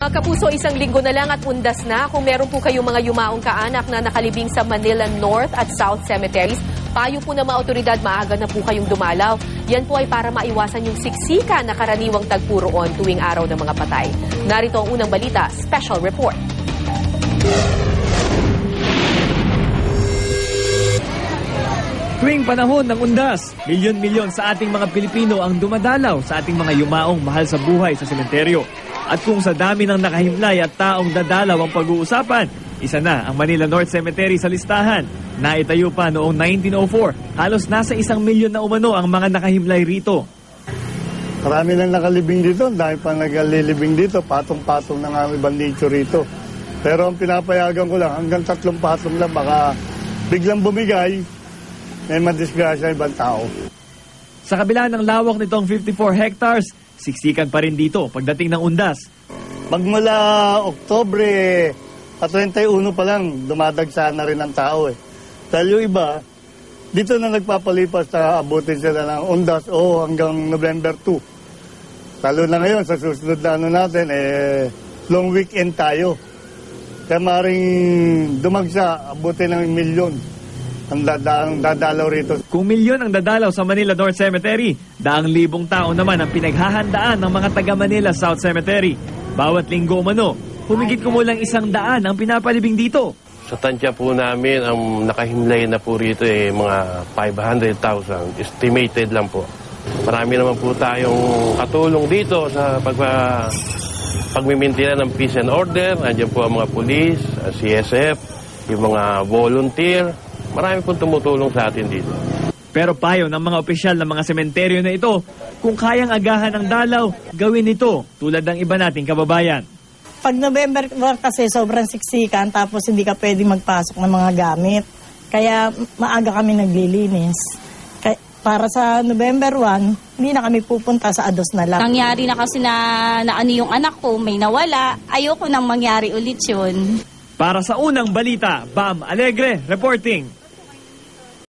Mga kapuso, isang linggo na lang at undas na. Kung meron po kayong mga yumaong kaanak na nakalibing sa Manila North at South Cemeteries, payo po ng mga otoridad, maaga na po kayong dumalaw. Yan po ay para maiwasan yung siksika na karaniwang tagpuroon tuwing araw ng mga patay. Narito ang unang balita, special report. Tuwing panahon ng undas, milyon-milyon sa ating mga Pilipino ang dumadalaw sa ating mga yumaong mahal sa buhay sa sementeryo. At kung sa dami ng nakahimlay at taong dadalaw ang pag-uusapan, isa na ang Manila North Cemetery sa listahan. Naitayo pa noong 1904, halos nasa 1 milyon na umano ang mga nakahimlay rito. Marami nang nakalibing dito, dahil pa nagalilibing dito, patong-patong na nga ang ibang nicho rito. Pero ang pinapayagan ko lang, hanggang 3 patong lang, baka biglang bumigay, may madisgrasya ibang tao. Sa kabila ng lawak nitong 54 hectares, siksikan pa rin dito pagdating ng undas. Magmula Oktobre 31 pa lang, dumadagsa na rin ang tao eh. Dahil yung iba, dito na nagpapalipas na abutin sila ng undas o hanggang November 2. Lalo na ngayon, sa susunod na ano natin, long weekend tayo. Kaya maring dumagsa, abutin ng milyon ang dadalaw rito. Kung milyon ang dadalaw sa Manila North Cemetery, 100,000 tao naman ang pinaghahandaan ng mga taga Manila South Cemetery. Bawat linggo umano, humigit kumulang 100 ang pinapalibing dito. Sa tansya po namin, ang nakahimlay na po rito mga 500,000. Estimated lang po. Marami naman po tayong katulong dito sa pagmimintina ng peace and order. Andiyan po ang mga pulis, CSF, yung mga volunteer. Marami pong tumutulong sa atin dito. Pero payo ng mga opisyal ng mga sementeryo na ito, kung kayang agahan ang dalaw, gawin ito tulad ng iba nating kababayan. Pag November kasi sobrang siksikan tapos hindi ka pwedeng magpasok ng mga gamit. Kaya maaga kami naglilinis. Para sa November 1, hindi na kami pupunta sa Ados na lang. Nangyari na kasi na ano yung anak ko, may nawala. Ayoko nang mangyari ulit yun. Para sa unang balita, Bam Alegre reporting.